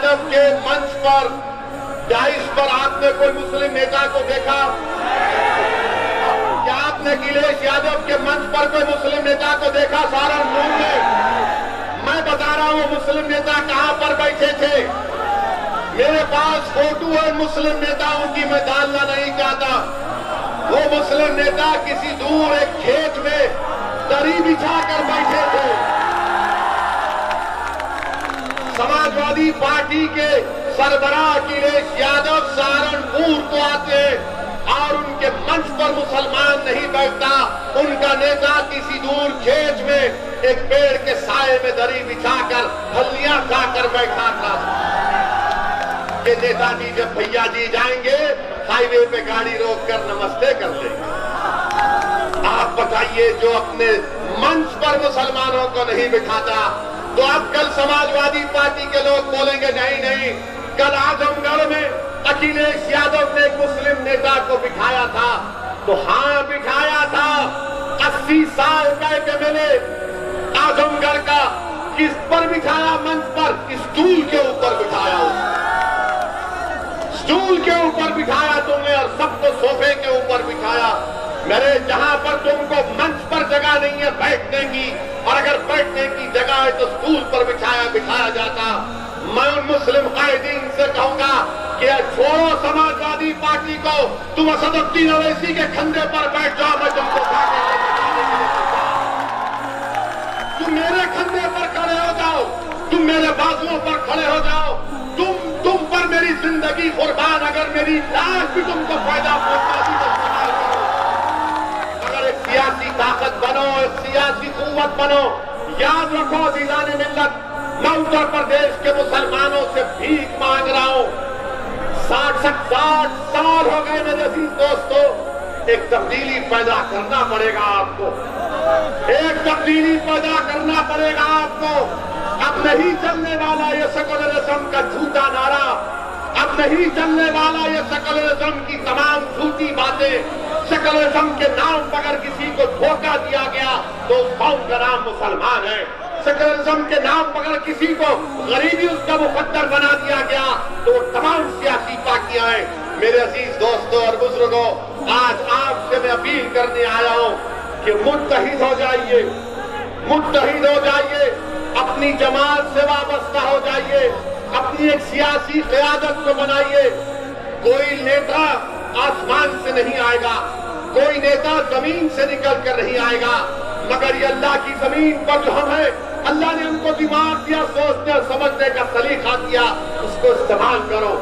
यादव के मंच पर क्या इस पर आपने कोई मुस्लिम नेता को देखा? क्या आपने अखिलेश यादव के मंच पर कोई मुस्लिम नेता को देखा सहारनपुर में? मैं बता रहा हूं मुस्लिम नेता कहां पर बैठे थे। मेरे पास फोटो है मुस्लिम नेताओं की, मैं डालना नहीं चाहता। वो मुस्लिम नेता किसी दूर एक खेत में दरी बिछाकर बैठे थे। समाजवादी पार्टी के सरबराह अखिलेश यादव सहारनपुर को आते और उनके मंच पर मुसलमान नहीं बैठता। उनका नेता किसी दूर खेत में एक पेड़ के साए में दरी बिछाकर फलियां खाकर बैठा था। ये नेताजी जब भैया जी जाएंगे हाईवे पे गाड़ी रोककर नमस्ते कर लेंगे। आप बताइए, जो अपने मंच पर मुसलमानों को नहीं बिठाता, तो अब कल समाजवादी पार्टी के लोग बोलेंगे नहीं नहीं, कल आजमगढ़ में अखिलेश यादव ने एक मुस्लिम नेता को बिठाया था। तो हाँ बिठाया था, 80 साल का एक एमएलए आजमगढ़ का। किस पर बिठाया? मंच पर, स्टूल के ऊपर बिठाया। स्टूल के ऊपर बिठाया तुमने और सबको सोफे के ऊपर बिठाया। मेरे जहां पर तुमको मंच पर जगह नहीं है बैठने की, और अगर बैठने की जगह है तो स्टूल पर बिठाया जाता। मैं उन मुस्लिम कायदीन से कहूंगा कि छोड़ो समाजवादी पार्टी को, तुम असदुद्दीन ओवैसी के खंडे पर बैठ जाओ, मैं तुमको तुम मेरे खंडे पर खड़े हो जाओ, तुम मेरे बाजुओं पर खड़े हो जाओ। तुम पर मेरी जिंदगी कुर्बान, अगर मेरी लाश भी तुमको फायदा पहुंचाती तो इस्तेमाल करो। अगर एक सियासी ताकत बनो, एक सियासी कुव्वत बनो। याद रखो अज़ीज़ान मिल्लत, मैं उत्तर प्रदेश के मुसलमानों से भीख मांग रहा हूं। 60 साल हो गए मेरे अजीज दोस्तों। एक तब्दीली पैदा करना पड़ेगा आपको, एक तब्दीली पैदा करना पड़ेगा आपको। अब नहीं चलने वाला ये सेकुलरिज्म का झूठा नारा, अब नहीं चलने वाला ये सेकुलरिज्म की तमाम झूठी बातें। सेकुलरिज्म के नाम पर अगर किसी को धोखा दिया गया तो उस कौम का नाम मुसलमान है। सेकुलरिज्म के नाम पर अगर किसी को गरीबी उसका मुकद्दर बना दिया गया तो वो तमाम सियासी पार्टियां हैं। मेरे अजीज दोस्तों और बुजुर्गों, आज आपसे मैं अपील करने आया हूं कि मुत्तहिद हो जाइए, मुत्तहिद हो जाइए, अपनी जमात से वाबस्ता हो जाइए, अपनी एक सियासी क़यादत को बनाइए। कोई नेता आसमान से नहीं आएगा, कोई नेता जमीन से निकल कर नहीं आएगा, मगर ये अल्लाह की जमीन पर जो हम हैं, अल्लाह ने हमको दिमाग दिया, सोचने और समझने का सलीका दिया, उसको इस्तेमाल करो।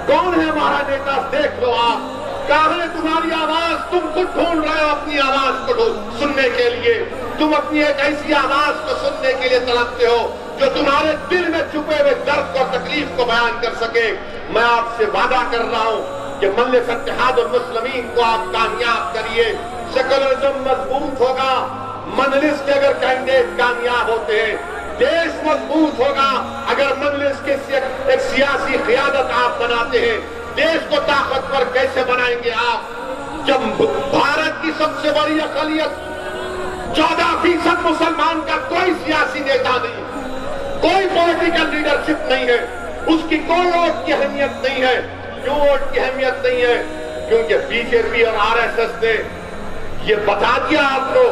कौन है हमारा नेता? देख लो आप। कहां है तुम्हारी आवाज? तुम खुद ढूंढ रहे हो अपनी आवाज को सुनने के लिए। तुम अपनी एक ऐसी आवाज को सुनने के लिए तड़पते हो जो तुम्हारे दिल में छुपे हुए दर्द और तकलीफ को बयान कर सके। मैं आपसे वादा कर रहा हूं कि मजलिस इत्तेहादुल मुस्लिमीन को आप कामयाब करिए। सेकुलरिज्म मजबूत होगा, मजलिस के अगर कैंडिडेट कामयाब होते हैं, देश मजबूत होगा। अगर मजलिस के एक सियासी क़यादत आप बनाते हैं, देश को ताकतवर कैसे बनाएंगे आप? जब भारत की सबसे बड़ी अक़लियत 14% मुसलमान का कोई सियासी नेता नहीं, कोई पॉलिटिकल लीडरशिप नहीं है, उसकी कोई वोट की अहमियत नहीं है। क्यों वोट की अहमियत नहीं है? क्योंकि बीजेपी और आरएसएस ने ये बता दिया आपको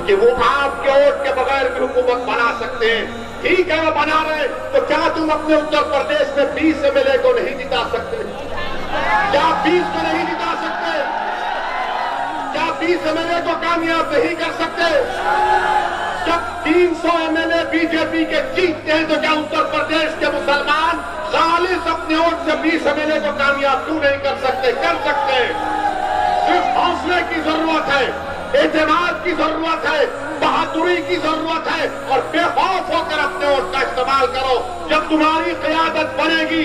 कि वो आपके वोट के बगैर भी हुकूमत बना सकते हैं। ठीक है, वो बना रहे, तो क्या तुम अपने उत्तर प्रदेश में 20 एमएलए को नहीं जिता सकते? क्या 20 को नहीं जिता सकते? क्या 20 एमएलए को कामयाब नहीं कर सकते? जब 300 एमएलए बीजेपी के जीतते हैं तो क्या उत्तर प्रदेश के मुसलमान खालिस अपने वोट से 20 एमएलए को कामयाब क्यों नहीं कर सकते? कर सकते हैं। सिर्फ हौसले की जरूरत है, एतमाद की जरूरत है, बहादुरी की जरूरत है, और बेखौफ होकर अपने वोट का इस्तेमाल करो। जब तुम्हारी क़यादत बनेगी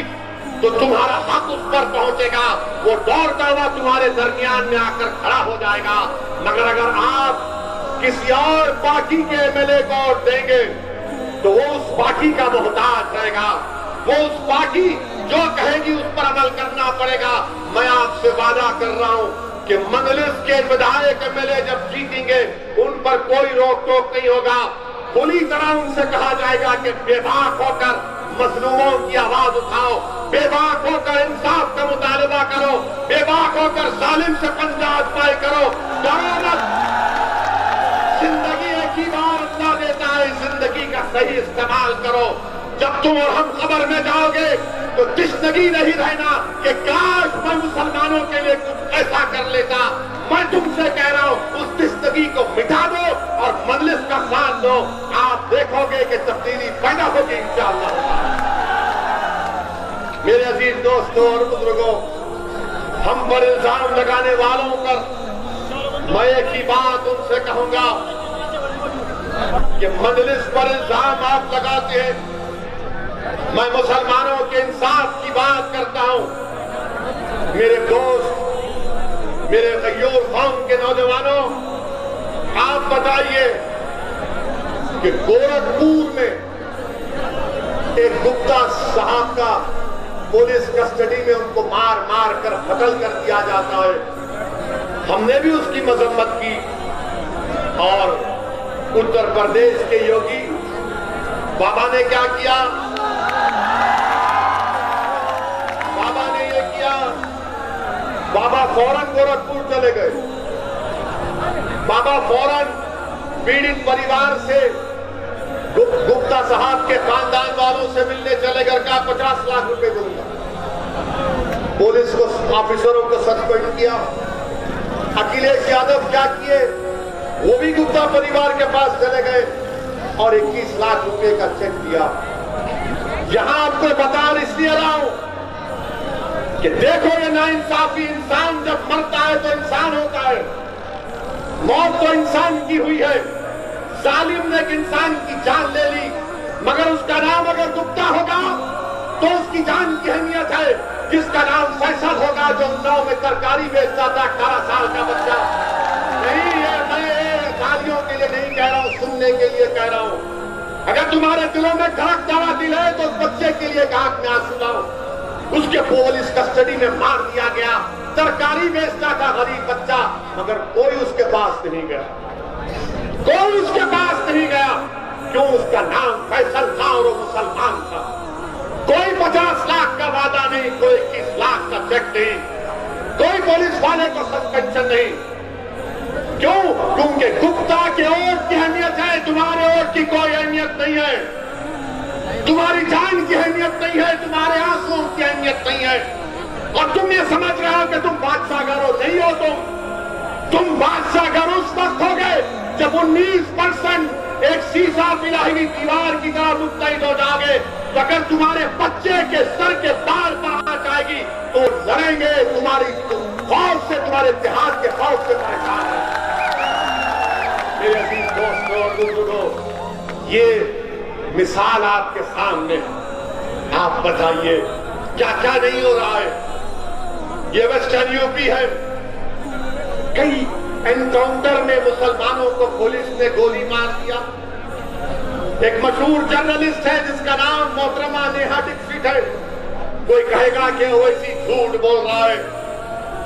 तो तुम्हारा हक उस पर पहुंचेगा, वो दौड़ता हुआ तुम्हारे दरमियान में आकर खड़ा हो जाएगा। मगर अगर आप किसी और पार्टी के एमएलए को वोट देंगे तो वो उस पार्टी का मोहताज रहेगा, वो उस पार्टी जो कहेगी उस पर अमल करना पड़ेगा। मैं आपसे वादा कर रहा हूं कि मजलिस के विधायक एमएलए जब जीतेंगे उन पर कोई रोक टोक नहीं होगा। पूरी तरह उनसे कहा जाएगा कि बेबाक होकर मजलूमों की आवाज उठाओ, बेबाक होकर इंसाफ का मुतालबा करो, बेबाक होकर जालिम से पंजा आजमाई करो। डरो मत, जिंदगी एक ही बार अल्लाह देता है, जिंदगी का सही इस्तेमाल करो। जब तुम और हम कब्र में जाओगे तो तिश्नगी नहीं रहना कि काश मैं मुसलमानों के लिए कुछ ऐसा कर लेता। मैं तुमसे कह रहा हूं, उस तिश्नगी को मिटा दो और मजलिस का साथ दो, आप देखोगे कि तब्दीली पैदा होगी इंशाअल्लाह। मेरे अजीज दोस्तों और बुजुर्गों, हम पर इल्जाम लगाने वालों पर मैं एक ही बात उनसे कहूंगा कि मजलिस पर इल्जाम आप लगाते हैं, मैं मुसलमानों के इंसाफ की बात करता हूं। मेरे दोस्त, मेरे गयूर कौम के नौजवानों, आप बताइए कि गोरखपुर में एक गुप्ता साहब का पुलिस कस्टडी में उनको मार मार कर कत्ल कर दिया जाता है। हमने भी उसकी मजम्मत की और उत्तर प्रदेश के योगी बाबा ने क्या किया? बाबा ने ये किया, बाबा फौरन गोरखपुर चले गए। बाबा फौरन पीड़ित परिवार से, गुप्ता साहब के खानदान वालों से मिलने चले गए। कहा 50 लाख रुपए दूंगा। पुलिस को ऑफिसरों को सस्पेंड किया। अखिलेश यादव क्या किए? वो भी गुप्ता परिवार के पास चले गए और 21 लाख रुपए का चेक दिया। यहां आपको बता इसलिए रहा हूं कि देखो ये नाइंसाफी, इंसान जब मरता है तो इंसान होता है। मौत तो इंसान की हुई है। जालिम ने एक इंसान की जान ले ली, मगर उसका नाम अगर गुप्ता होगा तो उसकी जान की अहमियत है। जिसका नाम फैसल होगा, जो नाव में तरकारी बेचता था, 18 साल का बच्चा। नहीं है, मैं गालियों के लिए नहीं कह रहा हूं, सुनने के लिए कह रहा हूं। अगर तुम्हारे दिलों में धड़क दवा दिल है तो उस बच्चे के लिए आंख में आंसू लाओ। उसके पुलिस कस्टडी में मार दिया गया। तरकारी बेचता था गरीब बच्चा, मगर कोई उसके पास नहीं गया, कोई उसके पास नहीं गया। क्यों? उसका नाम फैसल था और वो मुसलमान था। कोई 50 लाख का वादा नहीं, कोई 21 लाख का चेक नहीं, कोई पुलिस वाले को सस्पेंशन नहीं। क्यों? क्योंकि गुप्ता के वोट की अहमियत है, तुम्हारे वोट की कोई अहमियत नहीं है। तुम्हारी जान की अहमियत नहीं है, तुम्हारे आंसुओं की अहमियत नहीं है। और तुम ये समझ रहे हो कि तुम बादशाहगर हो। नहीं हो तुम बादशाहगर उस वक्त हो गए जब 19% एक शीशा पिला हुई दीवार की तरह मुस्तैद हो जाओगे। तो अगर तुम्हारे बच्चे के सर के बाल पर आ जाएगी तो लड़ेंगे तुम्हारी खौफ से, तुम्हारे इतिहास के खौफ से परेशान है। मेरे अजीज दोस्तों और बुजुर्गों, ये मिसाल आपके सामने है। आप बताइए क्या क्या नहीं हो रहा है। ये वेस्टर्न यूपी है। कई एनकाउंटर में मुसलमानों को पुलिस ने गोली मार दिया। एक मशहूर जर्नलिस्ट है जिसका नाम मोहतरमा नेहा दीक्षित है। कोई कहेगा कि वो ऐसी झूठ बोल रहा है।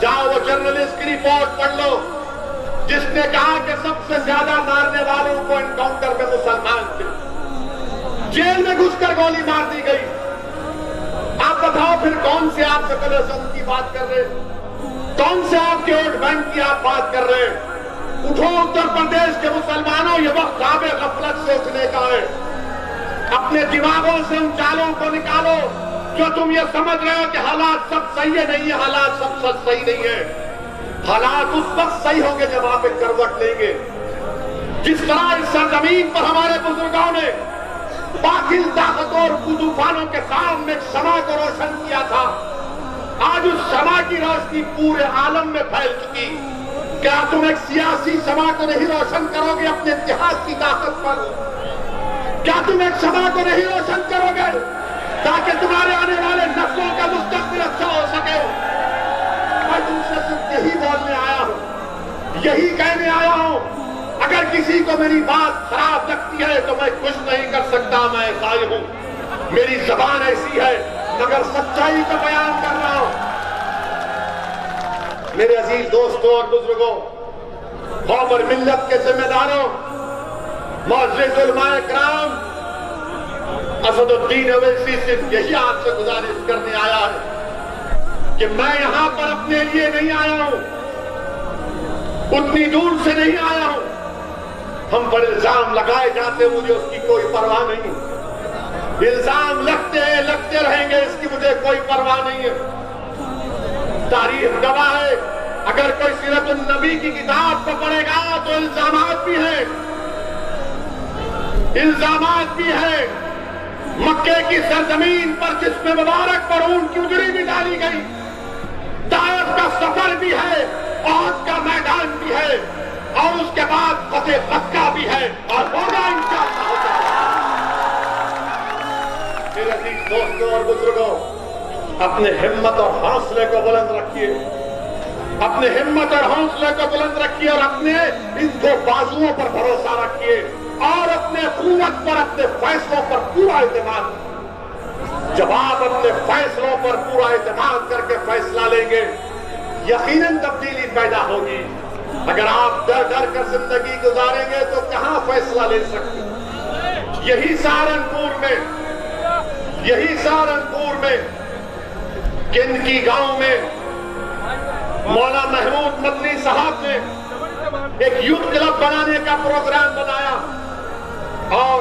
जाओ वो जर्नलिस्ट की रिपोर्ट पढ़ लो, जिसने कहा कि सबसे ज्यादा मारने वालों को एनकाउंटर में मुसलमान थे। जेल में घुसकर गोली मार दी गई। आप बताओ फिर कौन से आप सेकुलरिज्म की बात कर रहे हैं? कौन से आपके वोट बैंक की आप बात कर रहे हैं? उठो उत्तर प्रदेश के मुसलमानों, ये वक्त काबे गफलत सोचने का है। अपने दिमागों से उन चालों को निकालो जो तुम ये समझ रहे हो कि हालात सब सही है। नहीं है, हालात सब सही नहीं है। हालात उस वक्त सही होंगे जब आप एक करवट लेंगे। जिस तरह इस सरजमीन पर हमारे बुजुर्गों ने बातिल ताकतों और तूफानों के सामने शमा को रोशन किया था, आज उस शमा की रोशनी पूरे आलम में फैल चुकी। क्या तुम एक सियासी शमा को नहीं रोशन करोगे अपने इतिहास की ताकत पर? क्या तुम एक शमा को नहीं रोशन करोगे ताकि तुम्हारे आने वाले नस्लों का मुस्तकबिल अच्छा हो सके? मैं तुमसे सिर्फ यही बोलने आया हूं, यही कहने आया हूं। अगर किसी को मेरी बात खराब लगती है तो मैं कुछ नहीं कर सकता, मैं ऐसा ही हूं। मेरी जबान ऐसी है, मगर सच्चाई का बयान कर रहा हूं। मेरे अजीज दोस्तों और बुजुर्गों, कौम और मिल्लत के जिम्मेदारों, मुअज़्ज़िज़ उलमाए किराम, असदुद्दीन अवैसी सिर्फ यही आपसे गुजारिश करने आया है कि मैं यहां पर अपने लिए नहीं आया हूं, उतनी दूर से नहीं आया हूं। हम पर इल्जाम लगाए जाते, मुझे उसकी कोई परवाह नहीं। इल्जाम लगते रहेंगे, इसकी मुझे कोई परवाह नहीं है। तारीख गवाह है, अगर कोई सीरतुन नबी की किताब को पढ़ेगा तो इल्जामात भी है, इल्जामात भी है। मक्के की सरजमीन पर जिसमें मुबारक पर ऊंट की उजड़ी भी डाली गई, ताइफ का सफर भी है, औद का मैदान भी है, और उसके बाद फतेह मक्का भी है, और होगा इंशाअल्लाह हो जाएगा। मेरे अजीज दोस्तों और बुजुर्गों, अपने हिम्मत और हौसले को बुलंद रखिए, अपने हिम्मत और हौसले को बुलंद रखिए, और अपने इन दो बाजुओं पर भरोसा रखिए, और अपने कुव्वत पर, अपने फैसलों पर पूरा एतमाद। जब आप अपने फैसलों पर पूरा एतमाद करके फैसला लेंगे, यकीनन तब्दीली पैदा होगी। अगर आप डर डर कर जिंदगी गुजारेंगे तो कहां फैसला ले सकते। यही सहारनपुर में किनकी गांव में मौला महमूद मदनी साहब ने एक यूथ क्लब बनाने का प्रोग्राम बनाया, और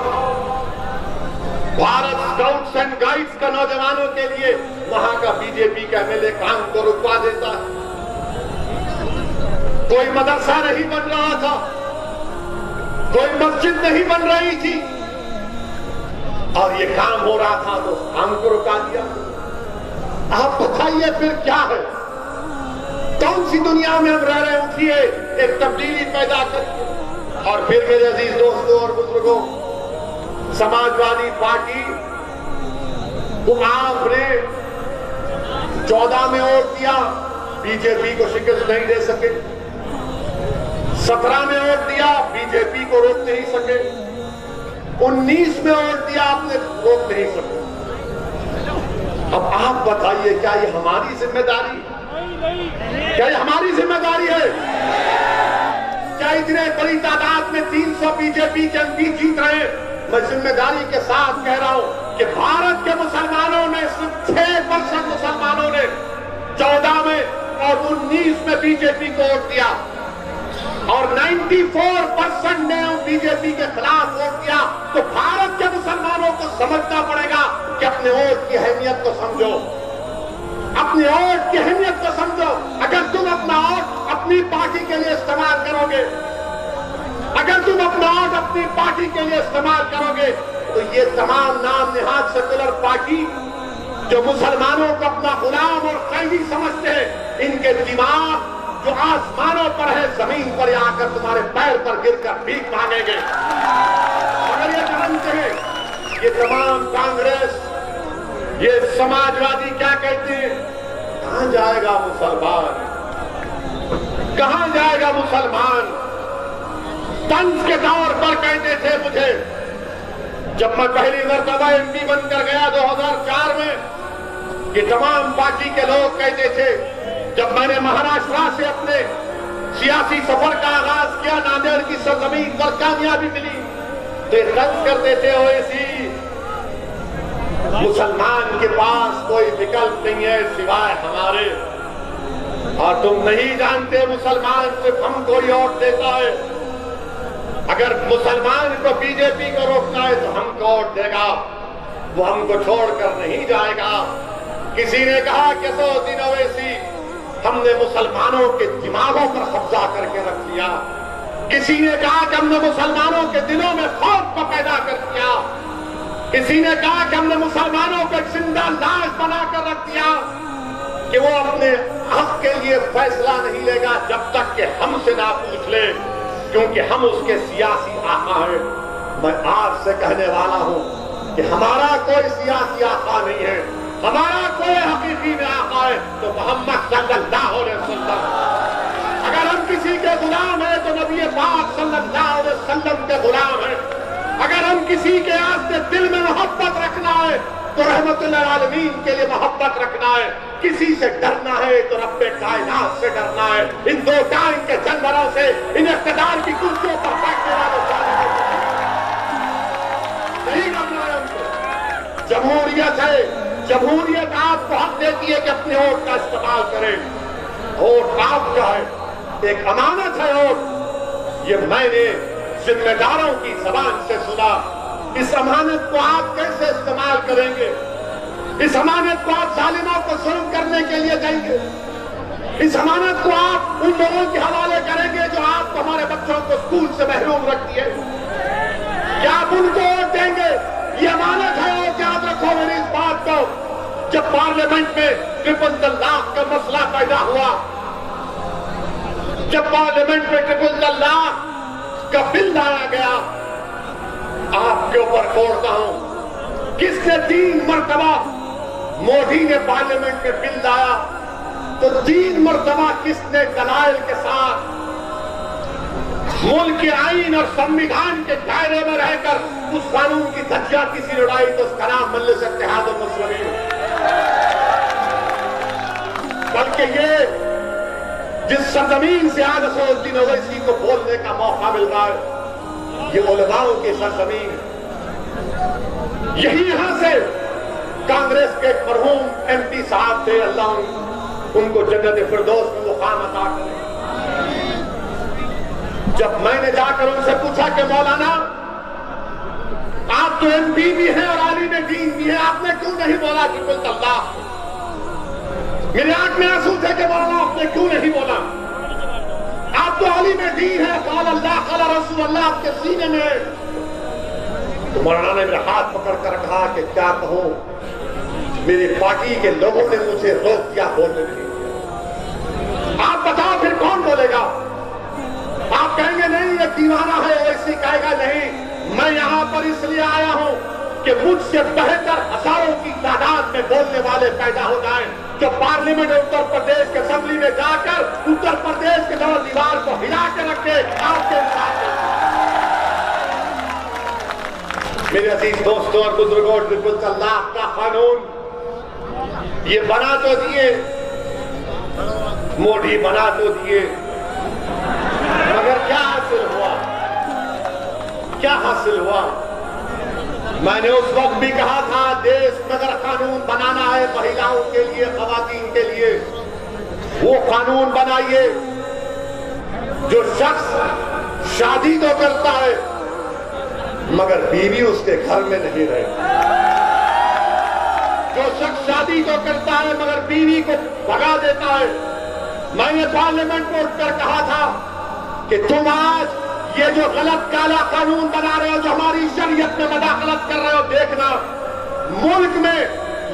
भारत स्काउट्स एंड गाइड्स का नौजवानों के लिए वहां का बीजेपी का एमएलए काम को रुकवा देता है। कोई मदरसा नहीं बन रहा था, कोई मस्जिद नहीं बन रही थी, और ये काम हो रहा था तो काम को रुका दिया। आप बताइए फिर क्या है, कौन सी दुनिया में हम रह रहे हैं। उठिए, एक तब्दीली पैदा करिए। और फिर मेरे अजीज दोस्तों और बुजुर्गों, समाजवादी पार्टी को आपने 14 में वोट दिया, बीजेपी को शिकस्त नहीं दे सके। 17 में वोट दिया, बीजेपी को रोक नहीं सके। 19 में वोट दिया, आपने रोक नहीं सके। अब आप बताइए, क्या ये हमारी जिम्मेदारी, क्या ये हमारी जिम्मेदारी है? क्या इतने बड़ी तादाद में 300 बीजेपी के एमपी जीत रहे हैं? मैं जिम्मेदारी के साथ कह रहा हूं कि भारत के मुसलमानों ने सिर्फ 6% मुसलमानों ने 14 में और 19 में बीजेपी को वोट दिया, और 94% ने बीजेपी के खिलाफ वोट दिया। तो भारत के मुसलमानों को समझना पड़ेगा कि अपने वोट की अहमियत को समझो, अपने वोट की अहमियत को समझो। अगर तुम अपना वोट अपनी पार्टी के लिए इस्तेमाल करोगे, अगर तुम अपना वोट अपनी पार्टी के लिए इस्तेमाल करोगे, तो ये तमाम नाम निहाद सेकुलर पार्टी जो मुसलमानों को अपना गुलाम और कैदी समझते हैं, इनके दिमाग जो आसमानों पर है, जमीन पर आकर तुम्हारे पैर पर गिरकर भीख मांगेंगे। अगर ये जानते हैं, ये तमाम कांग्रेस, ये समाजवादी क्या कहते हैं, कहां जाएगा मुसलमान, कहां जाएगा मुसलमान। तंज के तौर पर कहते थे मुझे, जब मैं पहली मरतबा एमपी बनकर गया 2004 में, ये तमाम पार्टी के लोग कहते थे, जब मैंने महाराष्ट्र से अपने सियासी सफर का आगाज किया, नांदेड़ की सरजमीन पर कामयाबी मिली, तो ये तंज करते थे, ओवैसी मुसलमान के पास कोई विकल्प नहीं है सिवाय हमारे, और तुम नहीं जानते मुसलमान सिर्फ हमको ही वोट देता है। अगर मुसलमान को बीजेपी को रोकना है तो हमको वोट देगा, वो हमको छोड़कर नहीं जाएगा। किसी ने कहा कि असदुद्दीन ओवैसी, हमने मुसलमानों के दिमागों पर कब्जा करके रख लिया। किसी ने कहा कि हमने मुसलमानों के दिलों में खौफ को पैदा कर दिया। किसी ने कहा कि हमने मुसलमानों को एक जिंदा लाश बनाकर रख दिया कि वो अपने हक के लिए फैसला नहीं लेगा जब तक कि हमसे ना पूछ ले, क्योंकि हम उसके सियासी आका हैं। मैं आज से कहने वाला हूं कि हमारा कोई सियासी आका नहीं है, हमारा कोई हकीकी में आका है तो मोहम्मद सल्लल्लाहु अलैहि वसल्लम। अगर हम किसी के गुलाम हैं तो नबी पाक सल्लल्लाहु अलैहि वसल्लम के गुलाम हैं। अगर हम किसी के आस्ते दिल में मोहब्बत रखना है तो रहमतुल आलमीन के लिए मोहब्बत रखना है। किसी से डरना है तो रब्बे कायनात से डरना है। इन दो टाइम के जानवरों से, इन इख्तिदार की कुर्सियों पर बैठने वालों से नहीं डरना है उनको। जमहूरियत है। जमहूरियत आपको हक देती है कि अपने वोट का इस्तेमाल करें। वोट आपका है, एक अमानत है वोट। ये मैंने जिम्मेदारों की जबान से सुना। इस अमानत को आप कैसे इस्तेमाल करेंगे? इस अमानत को आप जालिमों को जुल्म करने के लिए देंगे? इस अमानत को आप उन लोगों के हवाले करेंगे जो आप हमारे बच्चों को स्कूल से महरूम रखती है? क्या आप उनको वोट देंगे? ये अमानत है। और याद रखो मेरी इस बात को, जब पार्लियामेंट में ट्रिपल तलाक का मसला पैदा हुआ, जब पार्लियामेंट में ट्रिपल तलाक का बिल लाया गया, आपके ऊपर छोड़ता हूं, किसने 3 मरतबा मोदी ने पार्लियामेंट में बिल लाया तो 3 मरतबा किसने दलाइल के साथ मुल्क के आईन और संविधान के दायरे में रहकर उस कानून की धज्जियां किसी ने उड़ाई तो उसका नाम मजलिस इत्तेहादुल मुस्लिमीन। बल्कि ये जिस सरजमीन से आज असदुद्दीन ओवैसी को बोलने का मौका मिल रहा है, ये उलमाओं की सरजमीन। यही यहां से कांग्रेस के मरहूम एमपी साहब थे, अल्लाह उनको जन्नत फिरदौस में मुकाम अता करे। जब मैंने जाकर उनसे पूछा कि मौलाना आप तो एमपी भी हैं और आलिम दीन भी हैं, आपने क्यों नहीं बोला कि कुल तल्लाक? मेरे आंख में आंसू थे कि मौलाना आपने क्यों नहीं बोला? आप तो आलिम दीन है, क़ाल अल्लाह क़ाल रसूल अल्लाह आपके सीने में। तो मौलाना ने मेरा हाथ पकड़ कर कहा कि क्या कहूं, मेरी पार्टी के लोगों ने मुझे रोक दिया बोलने के लिए। आप बताओ फिर कौन बोलेगा? आप कहेंगे नहीं ये दीवाना है, ऐसे कहेगा नहीं। मैं यहां पर इसलिए आया हूं कि मुझसे बेहतर हजारों की तादाद में बोलने वाले पैदा हो जाएं, जो पार्लियामेंट उत्तर प्रदेश के असेंबली में जाकर उत्तर प्रदेश के दौर दीवार को हिला के रखे आपके साथ। मेरे अजीज दोस्तों और बुजुर्गों, ट्रिपल तलाक का कानून ये बना तो दिए, मोदी बना तो दिए, मगर क्या हासिल हुआ? क्या हासिल हुआ? मैंने उस वक्त भी कहा था, देश में अगर कानून बनाना है महिलाओं के लिए, खवातीन के लिए, वो कानून बनाइए जो शख्स शादी तो करता है मगर बीवी उसके घर में नहीं रहे। जो शख्स शादी तो करता है मगर बीवी को भगा देता है। मैंने पार्लियामेंट में उठकर कहा था कि तुम आज ये जो गलत काला कानून बना रहे हो, जो हमारी शरीयत में मदाखलत कर रहे हो, देखना मुल्क में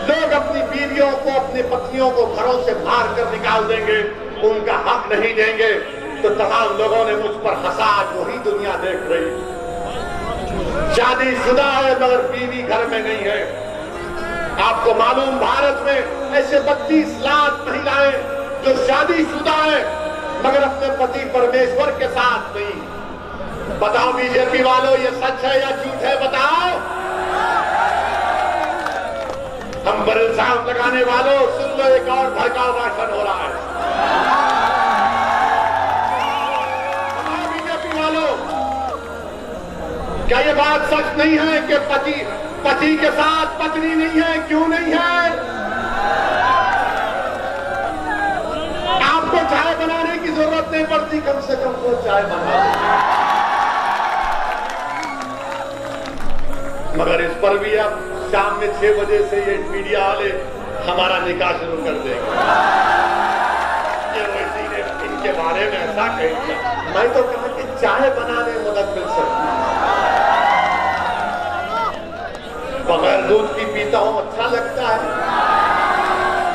लोग अपनी बीवियों को, अपनी पत्नियों को घरों से बाहर कर निकाल देंगे, उनका हक नहीं देंगे। तो तमाम लोगों ने मुझ पर हंसा, वही दुनिया देख रही। शादीशुदा है मगर बीवी घर में नहीं है। आपको मालूम भारत में ऐसे 32 लाख महिलाएं जो शादीशुदा है मगर अपने पति परमेश्वर के साथ नहीं। बताओ बीजेपी वालों, ये सच है या झूठ है? बताओ। हम पर इल्जाम लगाने वालों, सुन लो, एक और भड़काऊ भाषण हो रहा है। बताओ बीजेपी वालों, क्या ये बात सच नहीं है कि पति के साथ पत्नी नहीं है? क्यों नहीं है? आपको चाय बनाने की जरूरत नहीं पड़ती, कम से कम वो चाय बना। मगर इस पर भी अब शाम में 6 बजे से ये मीडिया वाले हमारा निकाह शुरू कर देंगे। ये वैसी ने इनके बारे में ऐसा कह दिया। मैं तो कहा कि चाय बनाने में मदद मिल सकती है। बगैर दूध की पीता हूं, अच्छा लगता है।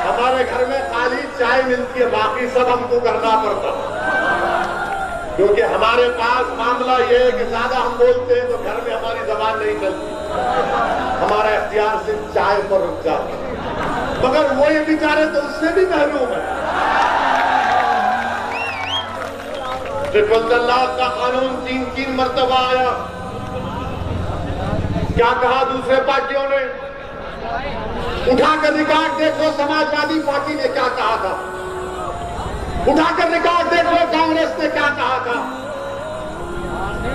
हमारे घर में खाली चाय मिलती है, बाकी सब हमको करना पड़ता, क्योंकि हमारे पास मामला ये है कि ज्यादा हम बोलते हैं तो घर में हमारी जबान नहीं चलती, हमारा इख्तियार सिर्फ चाय पर रुक जाता है। मगर वो ये बेचारे तो उससे भी महरूम है। ट्रिपल तलाक का कानून 3 मरतबा आया। क्या कहा दूसरे पार्टियों ने? उठाकर रिकॉर्ड देख लो, समाजवादी पार्टी ने क्या कहा था। उठाकर रिकॉर्ड देख लो, कांग्रेस ने क्या कहा था।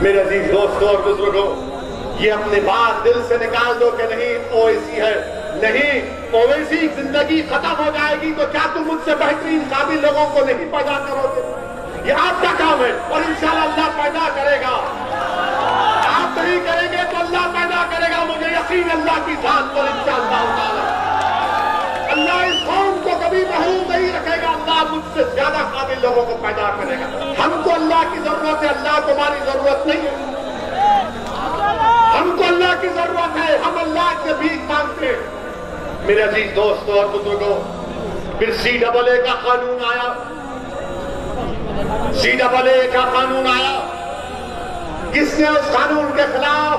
मेरे अजीज दोस्तों और बुजुर्गों, ये अपनी बात दिल से निकाल दो कि नहीं ओवैसी है, नहीं, ओवैसी जिंदगी खत्म हो जाएगी तो क्या तुम मुझसे बेहतरीन काबिल लोगों को नहीं पैदा करोगे? ये आपका काम है और इंशाअल्लाह अल्लाह पैदा करेगा। आप नहीं करेंगे तो अल्लाह पैदा करेगा, मुझे यकीन अल्लाह की जात पर इंशाअल्लाह। अल्लाह इस कौम को कभी महरूम नहीं रखेगा, अल्लाह मुझसे ज्यादा काबिल लोगों को पैदा करेगा। हमको अल्लाह की जरूरत है, अल्लाह को हमारी जरूरत नहीं है। हमको अल्लाह की जरूरत है, हम अल्लाह से भीख मांगते हैं। मेरे अजीज दोस्तों और बुजुर्गों, फिर CAA का कानून आया। CAA का कानून आया। किसने उस कानून के खिलाफ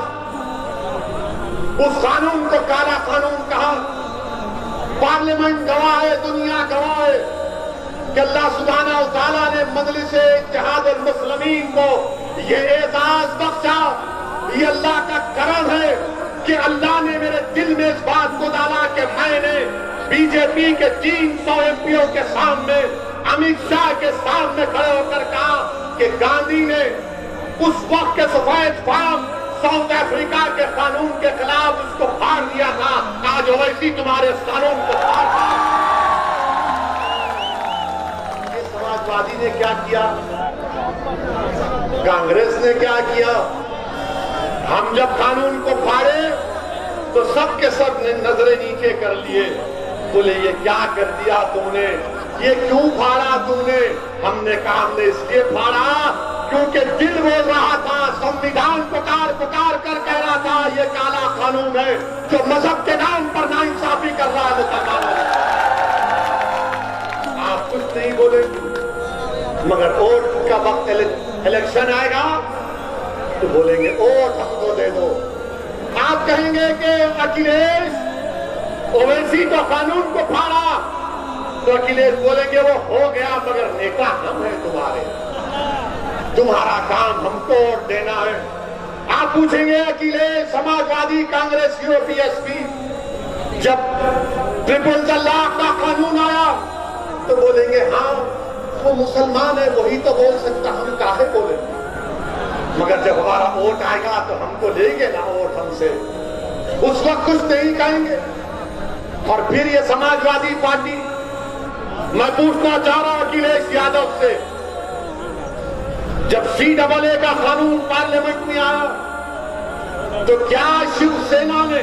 उस कानून को काला कानून कहा? पार्लियामेंट गवाह है, दुनिया गवाह है कि अल्लाह सुब्हानहू तआला ने मजलिस-ए इत्तेहादुल मुस्लिमीन को ये एजाज बख्शा। ये अल्लाह का करम है कि अल्लाह ने मेरे दिल में इस बात को डाला कि मैंने बीजेपी के 300 MPओ के सामने, अमित शाह के सामने खड़े होकर कहा कि गांधी ने उस वक्त के सफेद फार्म साउथ अफ्रीका के कानून के खिलाफ उसको फाड़ दिया था। आज ओवैसी तुम्हारे इस कानून को फाड़ दिया। समाजवादी ने क्या किया? कांग्रेस ने क्या किया? हम जब कानून को फाड़े तो सब के सब ने नजरें नीचे कर लिए। बोले ये क्या कर दिया तुमने, ये क्यों फाड़ा तुमने? हमने कहा हमने इसलिए फाड़ा क्योंकि दिल बोल रहा था, संविधान पुकार पुकार कर कह रहा था ये काला कानून है जो मजहब के नाम पर नाइंसाफी कर रहा है मुसलमानों। आप कुछ नहीं बोले, मगर वोट का वक्त इलेक्शन आएगा तो बोलेंगे वोट हमको दे दो। आप कहेंगे कि अखिलेश ओवैसी तो कानून को फाड़ा, तो अखिलेश बोलेंगे वो हो गया मगर नेता हम हैं तुम्हारे, तुम्हारा काम हमको वोट देना है। आप पूछेंगे अखिलेश, समाजवादी, कांग्रेस, BSP जब ट्रिपल तलाक का कानून आया तो बोलेंगे हाँ वो मुसलमान है, वही तो बोल सकता, हम काहे बोले? मगर जब हमारा वोट आएगा तो हमको लेंगे ना वोट हमसे, उस वक्त कुछ नहीं कहेंगे। और फिर ये समाजवादी पार्टी, मैं पूछना चाह रहा हूं अखिलेश यादव से, जब CAA का कानून पार्लियामेंट में आया तो क्या शिवसेना ने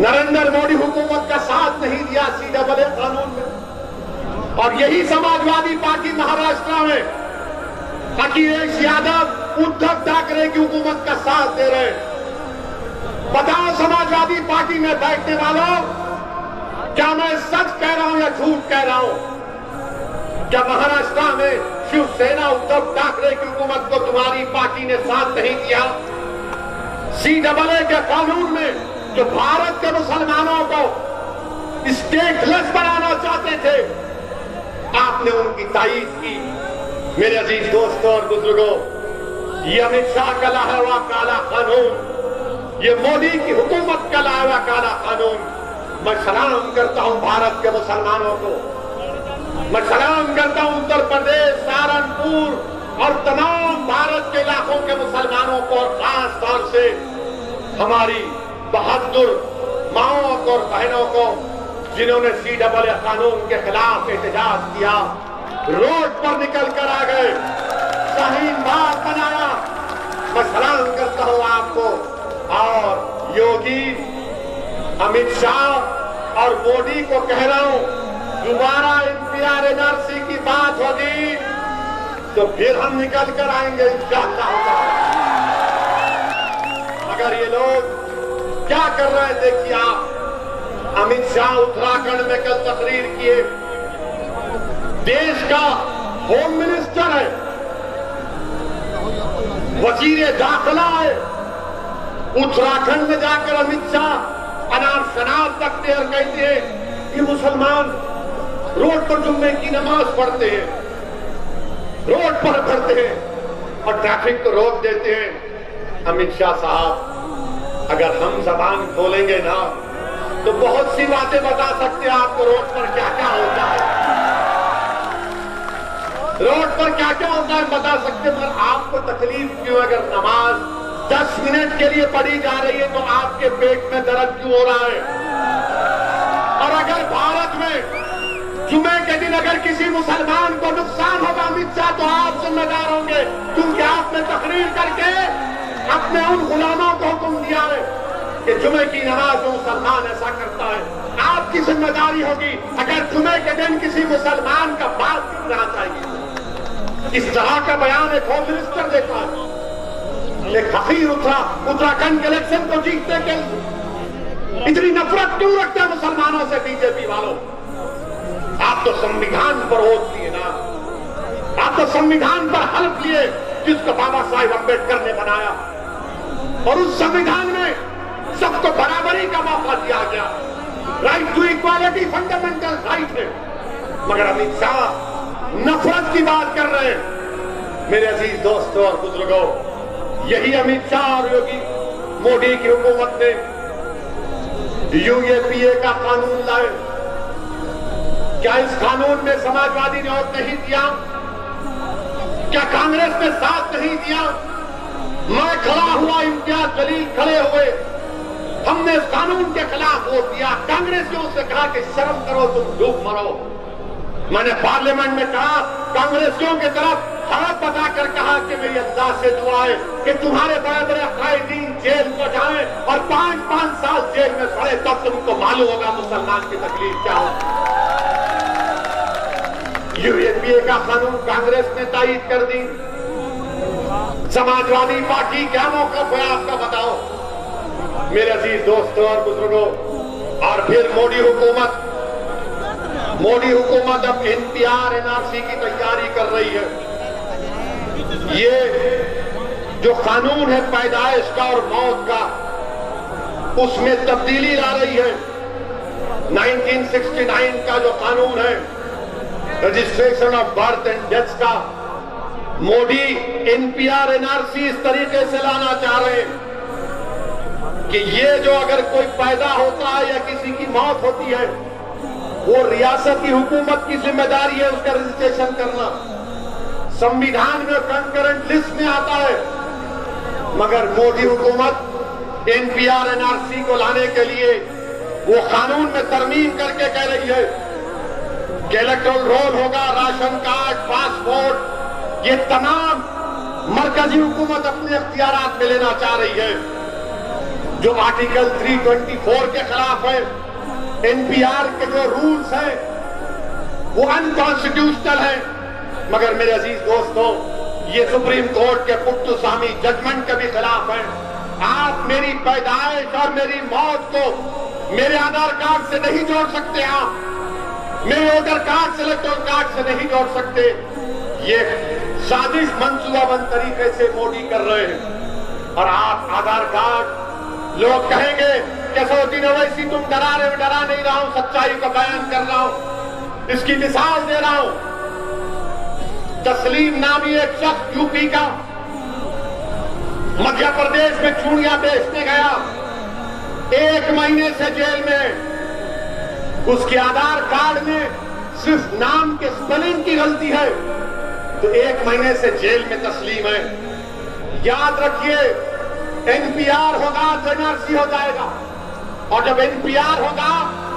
नरेंद्र मोदी हुकूमत का साथ नहीं दिया CAA कानून में? और यही समाजवादी पार्टी महाराष्ट्र में अखिलेश यादव, उद्धव ठाकरे की हुकूमत का साथ दे रहे हैं। बताओ समाजवादी पार्टी में बैठने वालों, क्या मैं सच कह रहा हूं या झूठ कह रहा हूं? क्या महाराष्ट्र में शिवसेना, उद्धव ठाकरे की हुकूमत को तुम्हारी पार्टी ने साथ नहीं दिया? CAA के कानून में जो भारत के मुसलमानों को स्टेटलेस बनाना चाहते थे, आपने उनकी तायीद की। मेरे अजीज दोस्तों और बुजुर्गों, ये अमित शाह का लाया हुआ काला कानून, ये मोदी की हुकूमत का लाया हुआ काला कानून, मैं सलाम करता हूं भारत के मुसलमानों को, मैं सलाम करता हूं उत्तर प्रदेश, सहारनपुर और तमाम भारत के इलाकों के मुसलमानों को, और खास तौर से हमारी बहादुर माओं और बहनों को जिन्होंने CAA कानून के खिलाफ एहतजाज किया, रोड पर निकल कर आ गए, शाहीन बाग बनाया। मैं सलाम करता हूं आपको। और योगी, अमित शाह और मोदी को कह रहा हूं, दोबारा NPR NRC की बात होगी तो फिर हम निकल कर आएंगे इंशाअल्लाह। अगर ये लोग क्या कर रहे हैं देखिए आप। अमित शाह उत्तराखंड में कल तकरीर किए, देश का होम मिनिस्टर है, वजीर दाखिला है, उत्तराखंड में जाकर अमित शाह अनार शनार तकते और कहते हैं ये मुसलमान रोड पर जुम्मे की नमाज पढ़ते हैं, रोड पर पढ़ते हैं और ट्रैफिक को रोक देते हैं। अमित शाह साहब, अगर हम जबान खोलेंगे ना तो बहुत सी बातें बता सकते हैं आपको, रोड पर क्या क्या होता है, रोड पर क्या क्या होता है बता सकते, मगर आपको तकलीफ क्यों? अगर नमाज 10 मिनट के लिए पढ़ी जा रही है तो आपके पेट में दर्द क्यों हो रहा है? और अगर भारत में जुमे के दिन अगर किसी मुसलमान को नुकसान होगा अमित शाह, तो आप जिम्मेदार होंगे, क्योंकि आपने तकरीर करके अपने उन गुलामों को हुक्म दिया है कि जुमे की नमाज में मुसलमान ऐसा करता है। आपकी जिम्मेदारी होगी अगर जुमे के दिन किसी मुसलमान का बात करना चाहिए। इस तरह का बयान एक होम मिनिस्टर देता है। एक फकीर उत्तराखंड के इलेक्शन को जीतने के लिए इतनी नफरत क्यों रखते हैं मुसलमानों से बीजेपी वालों? आप तो संविधान पर वोट दिए ना, आप तो संविधान पर हल्फ लिए जिसको बाबा साहेब अम्बेडकर ने बनाया, और उस संविधान में सबको बराबरी का मौका दिया गया। Right to equality fundamental right है, मगर अमित शाह नफरत की बात कर रहे हैं। मेरे अजीज दोस्तों और बुजुर्गों, यही अमित शाह और योगी मोदी की हुकूमत ने यूएपीए का कानून लाए। क्या इस कानून में समाजवादी ने वोट नहीं दिया? क्या कांग्रेस ने साथ नहीं दिया? मैं खड़ा हुआ, इम्तियाज जलील खड़े हुए, हमने इस कानून के खिलाफ वोट दिया। कांग्रेसियों से कहा कि शर्म करो, तुम डूब मरो। मैंने पार्लियामेंट में कहा, कांग्रेसियों की तरफ हाथ बताकर कहा कि मेरी अल्लाह से दुआ है कि तुम्हारे बड़े बड़े कायदीन जेल को जाएं और 5-5 साल जेल में सड़े, तब तुमको मालूम होगा मुसलमान की तकलीफ क्या हो। यूएपीए का कानून कांग्रेस ने तायीद कर दी। समाजवादी पार्टी क्या मौका है आपका बताओ मेरे अजीज दोस्तों और बुजुर्गों। और फिर मोदी हुकूमत अब एनपीआर एनआरसी की तैयारी कर रही है। ये जो कानून है पैदाइश का और मौत का, उसमें तब्दीली ला रही है। 1969 का जो कानून है registration of birth and death का, मोदी एनपीआर एनआरसी इस तरीके से लाना चाह रहे हैं कि ये जो अगर कोई पैदा होता है या किसी की मौत होती है, वो रियासत की हुकूमत की जिम्मेदारी है उसका रजिस्ट्रेशन करना। संविधान में कंकरेंट लिस्ट में आता है, मगर मोदी हुकूमत एनपीआर एनआरसी को लाने के लिए वो कानून में तरमीम करके कह रही है कि इलेक्टोरल रोल होगा, राशन कार्ड, पासपोर्ट, ये तमाम मरकजी हुकूमत अपने इख्तियारात में लेना चाह रही है, जो आर्टिकल 324 के खिलाफ है। एनपीआर के जो रूल्स हैं वो अनकॉन्स्टिट्यूशनल है। मगर मेरे अजीज दोस्तों, ये सुप्रीम कोर्ट के पुट्टुस्वामी जजमेंट के भी खिलाफ है। आप मेरी पैदाइश और मेरी मौत को मेरे आधार कार्ड से नहीं जोड़ सकते, आप मेरे वोटर कार्ड से इलेक्टोरल कार्ड से नहीं जोड़ सकते। ये साजिश मंसूबाबंद तरीके से मोदी कर रहे हैं। और आप आधार कार्ड, लोग कहेंगे कि सऊदी ओवैसी तुम डरा रहे हो। डरा नहीं रहा हूं, सच्चाई का बयान कर रहा हूं। इसकी मिसाल दे रहा हूं। तस्लीम नामी एक शख्स यूपी का मध्य प्रदेश में चूड़ियां बेचने गया, 1 महीने से जेल में। उसके आधार कार्ड में सिर्फ नाम के स्पेलिंग की गलती है, तो 1 महीने से जेल में तस्लीम है। याद रखिए, एनपीआर होगा तो एनआरसी हो जाएगा, और जब एनपीआर होगा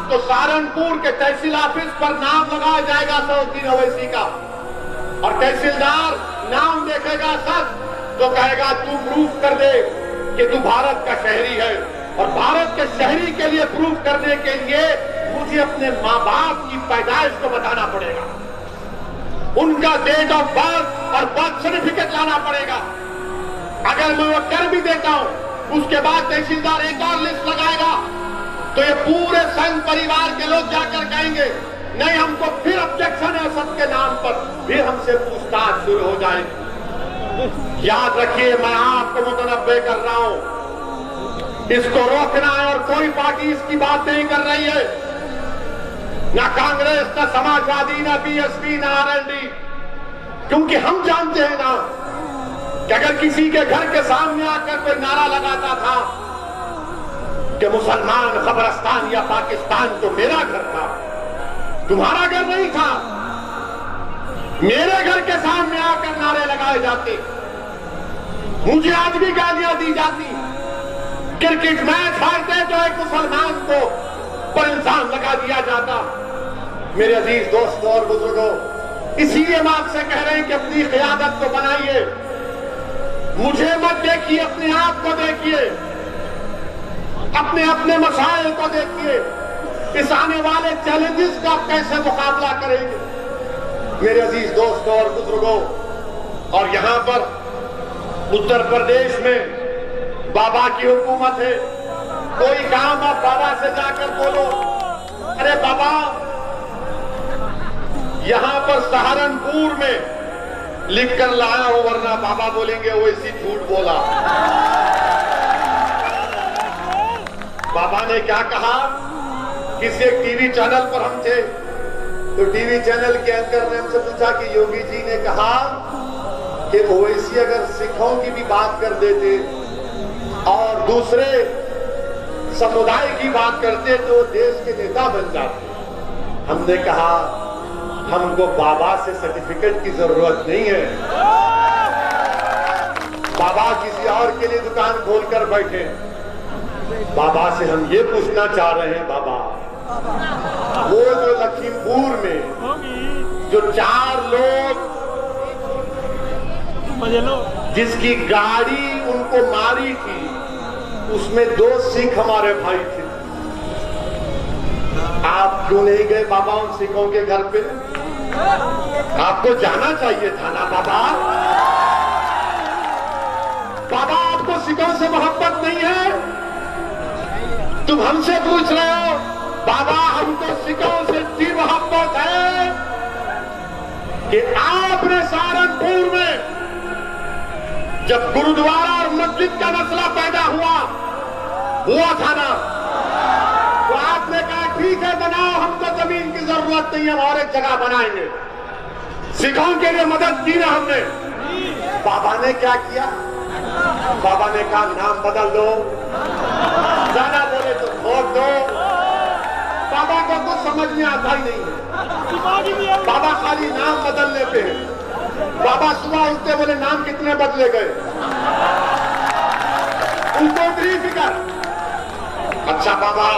तो सहारनपुर के तहसील ऑफिस पर नाम लगाया जाएगा सऊदी ओवैसी का, और तहसीलदार नाम देखेगा सच तो कहेगा तू प्रूफ कर दे कि तू भारत का शहरी है। और भारत के शहरी के लिए प्रूफ करने के लिए मुझे अपने माँ बाप की पैदाइश को बताना पड़ेगा, उनका डेट ऑफ बर्थ और बर्थ सर्टिफिकेट लाना पड़ेगा। अगर मैं वो कर भी देता हूं, उसके बाद तहसीलदार एक और लिस्ट लगाएगा, तो ये पूरे संघ परिवार के लोग जाकर कहेंगे नहीं, हमको फिर ऑब्जेक्शन है सबके नाम पर, फिर हमसे पूछताछ शुरू हो जाएगी। याद रखिए, मैं आपको मुतनब्बे कर रहा हूं, इसको रोकना है। और कोई पार्टी इसकी बात नहीं कर रही है, ना कांग्रेस, ना समाजवादी, ना बीएसपी, ना आरएलडी, क्योंकि हम जानते हैं ना कि अगर किसी के घर के सामने आकर कोई नारा लगाता था कि मुसलमान कब्रिस्तान या पाकिस्तान, तो मेरा घर था, तुम्हारा घर नहीं था। मेरे घर के सामने आकर नारे लगाए जाते, मुझे आज भी गालियां दी जाती। क्रिकेट मैच हारते तो एक मुसलमान को पर इल्जाम लगा दिया जाता। मेरे अजीज दोस्तों और बुजुर्गों, इसीलिए हम आपसे कह रहे हैं कि अपनी क़यादत को बनाइए, मुझे मत देखिए, अपने आप को देखिए, अपने अपने मसाइल को देखिए, इस आने वाले चैलेंजेस का कैसे मुकाबला करेंगे। मेरे अजीज दोस्तों और बुजुर्गों, और यहां पर उत्तर प्रदेश में बाबा की हुकूमत है। कोई काम आप बाबा से जाकर बोलो, अरे बाबा यहां पर सहारनपुर में लिख कर लाया हो, वरना बाबा बोलेंगे वो इसी झूठ बोला। बाबा ने क्या कहा, किसी एक टीवी चैनल पर हम थे, तो टीवी चैनल के एंकर ने हमसे पूछा कि योगी जी ने कहा कि ओवैसी अगर सिखों की भी बात कर देते और दूसरे समुदाय की बात करते तो देश के नेता बन जाते। हमने कहा हमको बाबा से सर्टिफिकेट की जरूरत नहीं है, बाबा किसी और के लिए दुकान खोलकर बैठे। बाबा से हम ये पूछना चाह रहे हैं, बाबा वो जो लखीमपुर में जो 4 लोग जिसकी गाड़ी उनको मारी थी, उसमें 2 सिख हमारे भाई थे, आप क्यों नहीं गए बाबा उन सिखों के घर पे? आपको जाना चाहिए था ना बाबा। बाबा आपको सिखों से मोहब्बत नहीं है? तुम हमसे पूछ रहे हो? बाबा हमको सिखों से इतनी मोहब्बत है कि आपने सहारनपुर में जब गुरुद्वारा और मस्जिद का मसला पैदा हुआ था ना, तो आपने कहा ठीक है बनाओ, हमको जमीन की जरूरत नहीं है, और एक जगह बनाएंगे। सिखों के लिए मदद की ना हमने। बाबा ने क्या किया? बाबा ने कहा नाम बदल दो, ज्यादा बोले तो वोट दो। बाबा को कुछ समझ में आता ही नहीं है, बाबा खाली नाम बदल लेते हैं। बाबा सुबह उठते बोले नाम कितने बदले गए, उनको उतरी फिक्र। अच्छा बाबा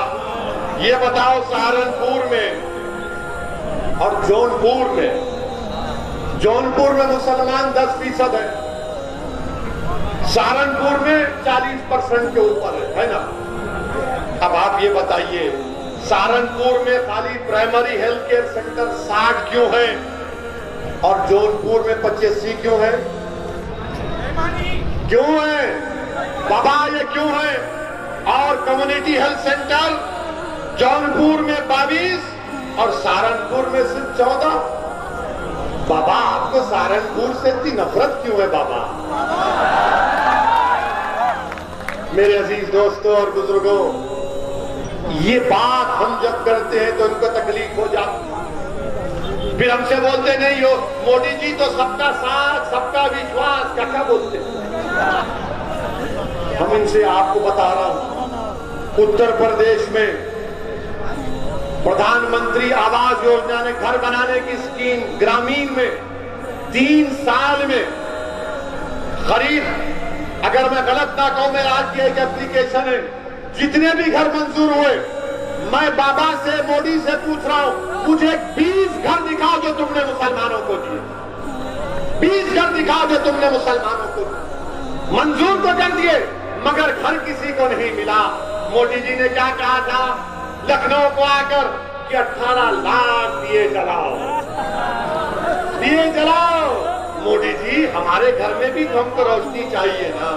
ये बताओ, सहारनपुर में और जौनपुर में मुसलमान 10% है, सहारनपुर में 40% के ऊपर है ना? अब आप ये बताइए, सहारनपुर में खाली प्राइमरी हेल्थ केयर सेंटर 60 क्यों है और जौनपुर में 85 क्यों है? क्यों है बाबा, ये क्यों है? और कम्युनिटी हेल्थ सेंटर जौनपुर में 22 और सहारनपुर में सिर्फ 14। बाबा आपको सहारनपुर से इतनी नफरत क्यों है बाबा? मेरे अजीज दोस्तों और बुजुर्गों, ये बात हम जब करते हैं तो इनको तकलीफ हो जाती, फिर हमसे बोलते नहीं हो मोदी जी तो सबका साथ सबका विश्वास क्या बोलते हैं। हम इनसे आपको बता रहा हूं, उत्तर प्रदेश में प्रधानमंत्री आवास योजना ने घर बनाने की स्कीम ग्रामीण में 3 साल में करीब, अगर मैं गलत ना कहूं, मेरा आज की एक एप्लीकेशन है, जितने भी घर मंजूर हुए, मैं बाबा से मोदी से पूछ रहा हूं, मुझे 20 घर दिखाओ जो तुमने मुसलमानों को दिए, 20 घर दिखाओ जो तुमने मुसलमानों को दिए। मंजूर तो कर दिए मगर घर किसी को नहीं मिला। मोदी जी ने क्या कहा था लखनऊ को आकर कि 18 लाख दिए जलाओ। मोदी जी हमारे घर में भी तो हमको रोशनी चाहिए ना।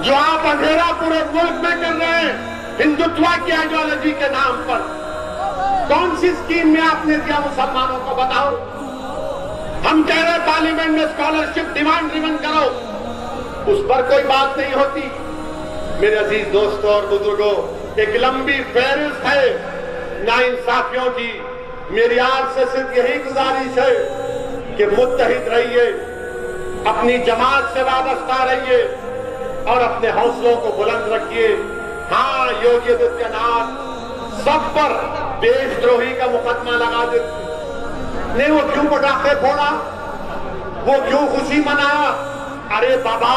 जो आप अंधेरा पूरे मुल्क में कर रहे हैं हिंदुत्व की आइडियोलॉजी के नाम पर, कौन सी स्कीम में आपने दिया मुसलमानों को बताओ? हम कह रहे पार्लियामेंट में स्कॉलरशिप डिमांड ड्रिवन करो, उस पर कोई बात नहीं होती। मेरे अजीज दोस्तों और बुजुर्गों, एक लंबी फहरिस्त है नाइंसाफियों की। मेरी आपसे सिर्फ यही गुजारिश है कि मुत्तहिद रहिए, अपनी जमात से वाबस्ता रहिए और अपने हौसलों को बुलंद रखिए। हाँ, योगी आदित्यनाथ सब पर देशद्रोही का मुकदमा लगा देते नहीं, वो क्यों पटाखे फोड़ा, वो क्यों खुशी मनाया? अरे बाबा,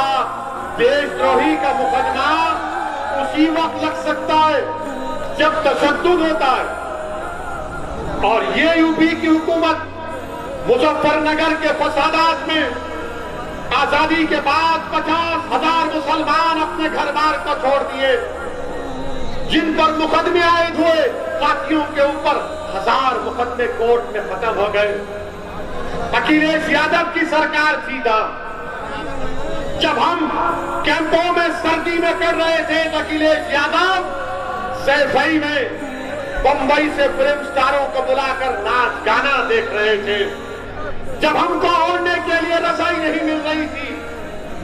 देशद्रोही का मुकदमा उसी वक्त लग सकता है जब तशद्दुद होता है। और ये यूपी की हुकूमत मुजफ्फरनगर के फसादात में आजादी के बाद 50,000 मुसलमान अपने घर बार को छोड़ दिए, जिन पर मुकदमे आयद हुए साथियों के ऊपर 1000 मुकदमे कोर्ट में खत्म हो गए। अखिलेश यादव की सरकार थी जब हम कैंपों में सर्दी में कर रहे थे तो अखिलेश यादव सैफई में बंबई से फिल्म स्टारों को बुलाकर नाच गाना देख रहे थे। जब हमको ओढ़ने के लिए रजाई नहीं मिल रही थी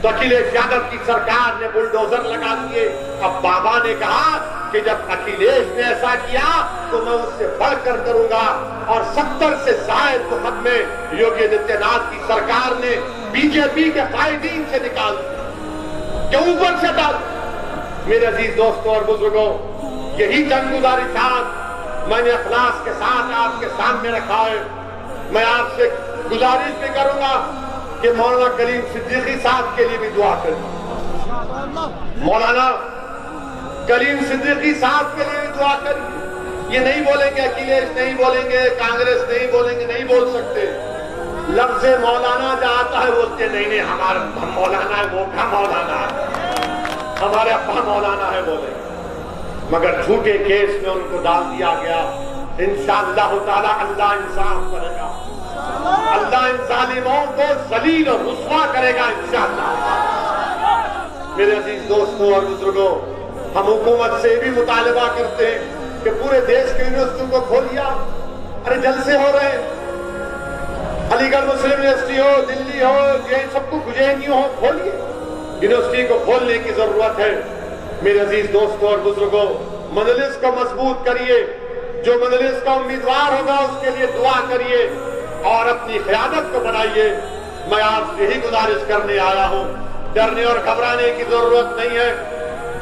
तो अखिलेश यादव की सरकार ने बुलडोजर लगा दिए। अब बाबा ने कहा कि जब अखिलेश ने ऐसा किया तो मैं उससे बढ़कर करूंगा, और 70 से ज्यादा मुकदमे योगी आदित्यनाथ की सरकार ने बीजेपी के कायदीन से निकाल दिए, के ऊपर से डाल। मेरे अजीज दोस्तों और बुजुर्गों, यही जंगगुजारी साथ मैंने अखलास के साथ आपके सामने रखा है। मैं आपसे गुजारिश भी करूंगा कि मौलाना कलीम सिद्दीकी साहब के लिए भी दुआ करें। मौलाना कलीम सिद्दीकी साहब के लिए भी दुआ करें। ये नहीं बोलेंगे अखिलेश नहीं बोलेंगे, कांग्रेस नहीं बोलेंगे, नहीं बोल सकते। लफ्ज़ मौलाना जो आता है बोलते नहीं हमारा हम मौलाना है, वो का मौलाना है, हमारे अब्बा मौलाना है बोले। मगर झूठे केस में उनको डाल दिया गया। इंशाअल्लाह ताला अल्लाह इंसाफ करेगा, अल्लाह इन जालिमों को जलील और रुस्वा करेगा इंशाअल्लाह। मेरे अजीज दोस्तों और बुजुर्गों, हम हुकूमत से भी मुतालबा करते हैं कि पूरे देश की यूनिवर्सिटियों को खोलिया। अरे जलसे हो रहे हैं, अलीगढ़ मुस्लिम यूनिवर्सिटी हो, दिल्ली हो, ये सबको JNU हो, खोलिए। यूनिवर्सिटी को खोलने की जरूरत है। मेरे अजीज दोस्तों और बुजुर्गों, मजलिस को मजबूत करिए। जो मजलिस का उम्मीदवार होगा उसके लिए दुआ करिए और अपनी क़यादत को बनाइए। मैं आपसे यही गुजारिश करने आया हूँ, डरने और घबराने की जरूरत नहीं है।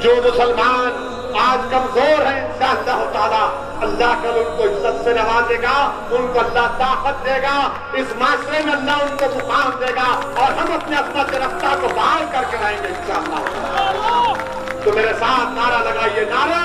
जो मुसलमान आज कमजोर है इंशाअल्लाह ताला अल्लाह कल उनको इज्जत से नवाजेगा, उनको अल्लाह ताकत देगा, इस माशरे में अल्लाह उनको मुकाम देगा और हम अपने अज़मत रफ्ता को बहाल करके रहेंगे इंशाअल्लाह। तो मेरे साथ नारा लगाइए, नारा